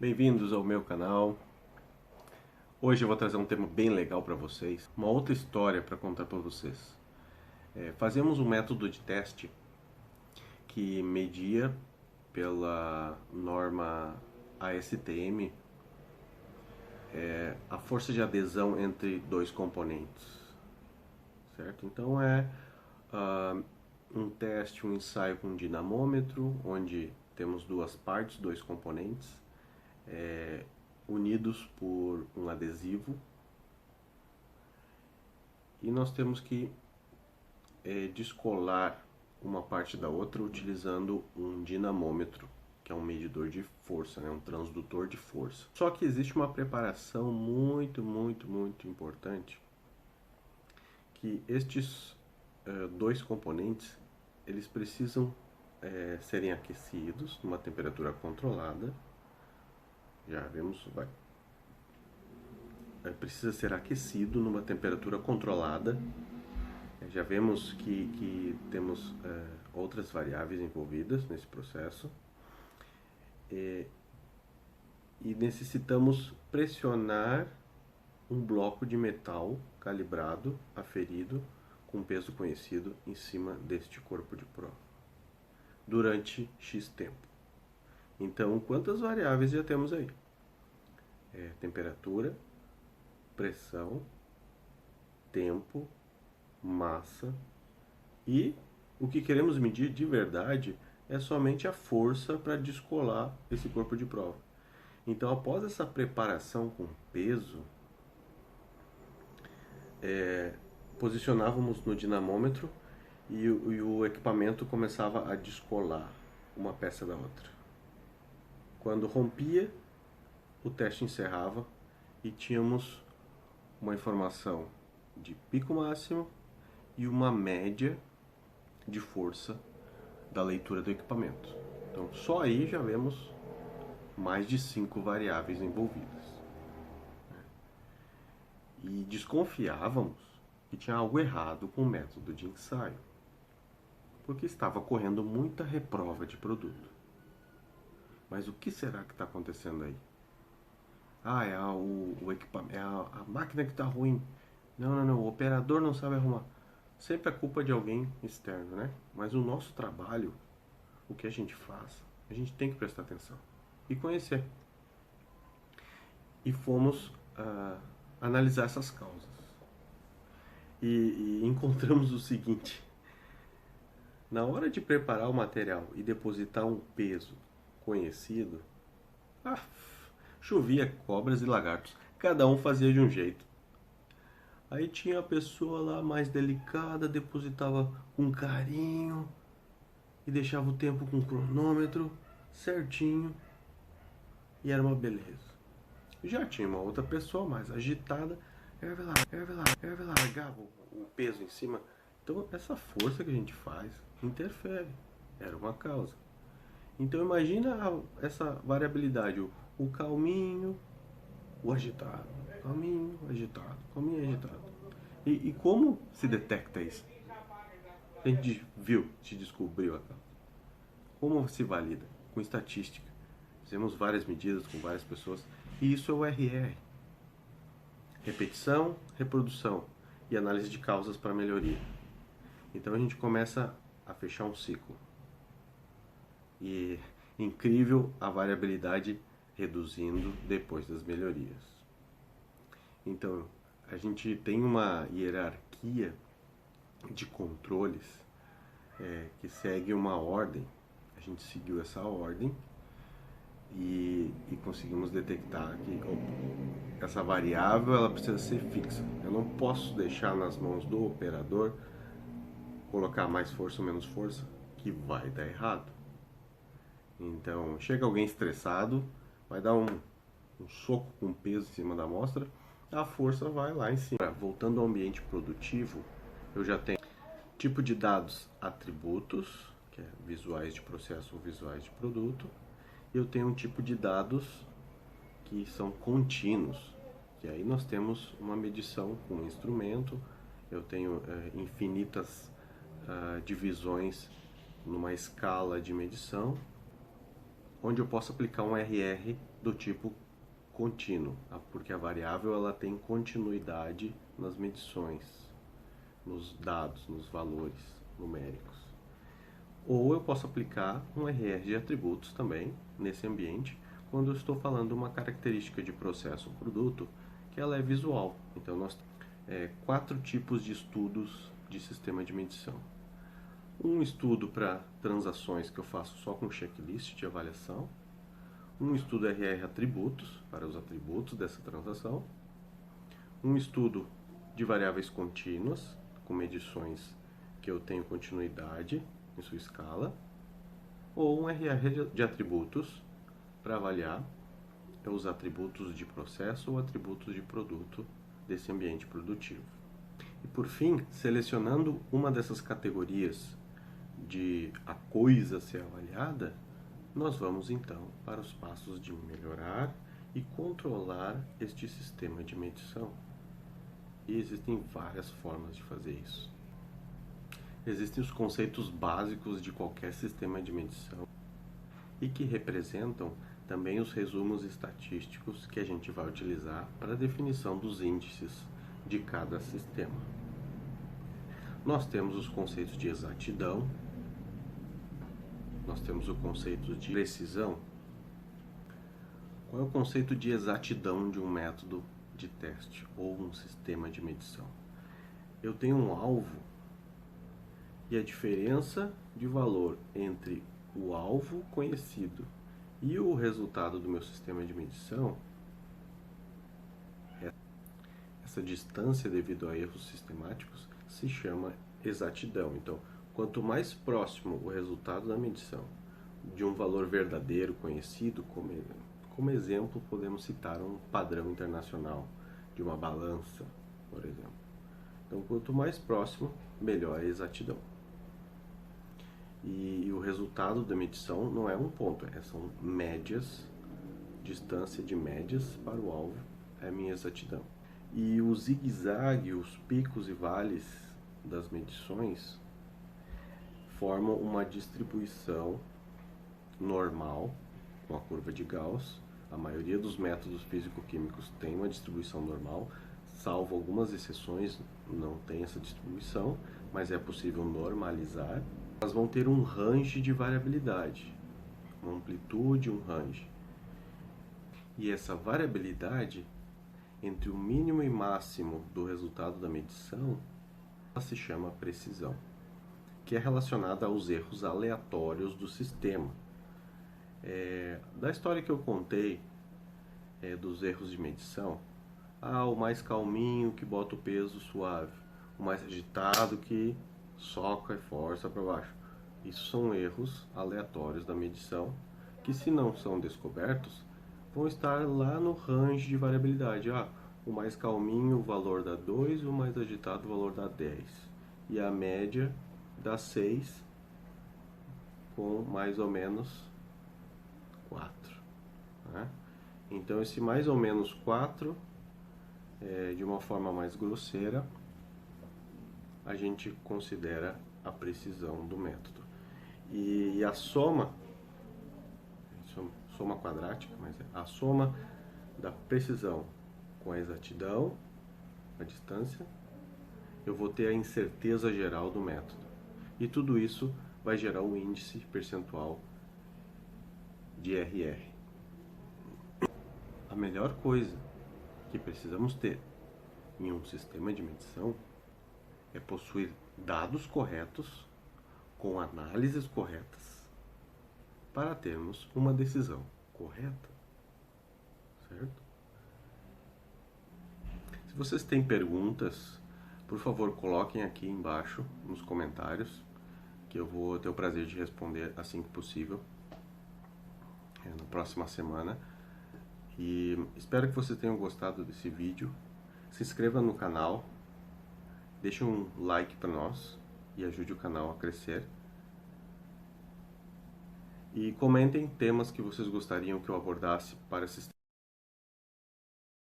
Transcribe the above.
Bem-vindos ao meu canal. Hoje eu vou trazer um tema bem legal para vocês, uma outra história para contar para vocês. Fazemos um método de teste que media pela norma ASTM a força de adesão entre dois componentes, certo? Então um teste, um ensaio com um dinamômetro, onde temos duas partes, dois componentes, unidos por um adesivo, e nós temos que descolar uma parte da outra utilizando um dinamômetro, que é um medidor de força, um transdutor de força. Só que existe uma preparação muito importante, que estes dois componentes eles precisam serem aquecidos numa temperatura controlada. Já vemos, precisa ser aquecido numa temperatura controlada. Já vemos que temos outras variáveis envolvidas nesse processo. E necessitamos pressionar um bloco de metal calibrado, aferido, com peso conhecido em cima deste corpo de prova, durante X tempo. Então, quantas variáveis já temos aí? Temperatura, pressão, tempo, massa, e o que queremos medir de verdade é somente a força para descolar esse corpo de prova. Então, após essa preparação com peso, posicionávamos no dinamômetro e o equipamento começava a descolar uma peça da outra. Quando rompia, o teste encerrava e tínhamos uma informação de pico máximo e uma média de força da leitura do equipamento. Então, só aí já vemos mais de 5 variáveis envolvidas. E desconfiávamos que tinha algo errado com o método de ensaio, porque estava correndo muita reprova de produto. Mas o que será que está acontecendo aí? O equipamento, a máquina que está ruim. Não, o operador não sabe arrumar. Sempre é culpa de alguém externo, né? Mas o nosso trabalho, o que a gente faz, a gente tem que prestar atenção e conhecer. E fomos analisar essas causas. E encontramos o seguinte: na hora de preparar o material e depositar um peso conhecido, chovia cobras e lagartos. Cada um fazia de um jeito. Aí tinha a pessoa lá mais delicada, depositava com carinho e deixava o tempo com o cronômetro certinho, e era uma beleza. Já tinha uma outra pessoa mais agitada, largava o peso em cima. Então essa força que a gente faz interfere. Era uma causa. Então imagina essa variabilidade, o calminho, o agitado, calminho, agitado, calminho, agitado. E como se detecta isso? A gente viu, se descobriu a causa. Como se valida? Com estatística. Fizemos várias medidas com várias pessoas, e isso é o RR. Repetição, reprodução e análise de causas para melhoria. Então a gente começa a fechar um ciclo. E incrível a variabilidade reduzindo depois das melhorias. Então a gente tem uma hierarquia de controles que segue uma ordem. A gente seguiu essa ordem e conseguimos detectar que essa variável ela precisa ser fixa. Eu não posso deixar nas mãos do operador colocar mais força ou menos força, que vai dar errado. Então, chega alguém estressado, vai dar um soco com peso em cima da amostra, a força vai lá em cima. Voltando ao ambiente produtivo, eu já tenho tipo de dados atributos, que é visuais de processo ou visuais de produto. Eu tenho um tipo de dados que são contínuos, que aí nós temos uma medição com um instrumento. Eu tenho infinitas divisões numa escala de medição, onde eu posso aplicar um RR do tipo contínuo, porque a variável ela tem continuidade nas medições, nos dados, nos valores numéricos. Ou eu posso aplicar um RR de atributos também nesse ambiente, quando eu estou falando uma característica de processo ou produto que ela é visual. Então nós temos 4 tipos de estudos de sistema de medição. Um estudo para transações que eu faço só com checklist de avaliação. Um estudo RR atributos, para os atributos dessa transação. Um estudo de variáveis contínuas, com medições que eu tenho continuidade em sua escala. Ou um RR de atributos, para avaliar os atributos de processo ou atributos de produto desse ambiente produtivo. E por fim, selecionando uma dessas categorias de a coisa ser avaliada, nós vamos então para os passos de melhorar e controlar este sistema de medição. E existem várias formas de fazer isso. Existem os conceitos básicos de qualquer sistema de medição e que representam também os resumos estatísticos que a gente vai utilizar para a definição dos índices de cada sistema. Nós temos os conceitos de exatidão, nós temos o conceito de precisão. Qual é o conceito de exatidão de um método de teste ou um sistema de medição? Eu tenho um alvo e a diferença de valor entre o alvo conhecido e o resultado do meu sistema de medição, essa distância devido a erros sistemáticos, se chama exatidão. Então, quanto mais próximo o resultado da medição de um valor verdadeiro conhecido, como exemplo, podemos citar um padrão internacional de uma balança, por exemplo. Então, quanto mais próximo, melhor a exatidão. E o resultado da medição não é um ponto, são médias, distância de médias para o alvo, é a minha exatidão. E o zigue-zague, os picos e vales das medições formam uma distribuição normal com a curva de Gauss. A maioria dos métodos físico-químicos tem uma distribuição normal, salvo algumas exceções, não tem essa distribuição, mas é possível normalizar. Elas vão ter um range de variabilidade, uma amplitude, um range. E essa variabilidade entre o mínimo e máximo do resultado da medição, ela se chama precisão, que é relacionada aos erros aleatórios do sistema. Da história que eu contei dos erros de medição, o mais calminho que bota o peso suave, o mais agitado que soca e força para baixo. Isso são erros aleatórios da medição que, se não são descobertos, vão estar lá no range de variabilidade. O mais calminho o valor dá 2, o mais agitado o valor dá 10. E a média dá 6, com mais ou menos 4. Né? Então esse mais ou menos 4, de uma forma mais grosseira, a gente considera a precisão do método. E a soma quadrática, mas a soma da precisão com a exatidão, a distância, eu vou ter a incerteza geral do método. E tudo isso vai gerar um índice percentual de RR. A melhor coisa que precisamos ter em um sistema de medição é possuir dados corretos, com análises corretas, para termos uma decisão correta, certo? Se vocês têm perguntas, por favor, coloquem aqui embaixo nos comentários, que eu vou ter o prazer de responder assim que possível, na próxima semana. E espero que vocês tenham gostado desse vídeo. Se inscreva no canal, deixe um like para nós e ajude o canal a crescer. E comentem temas que vocês gostariam que eu abordasse para esses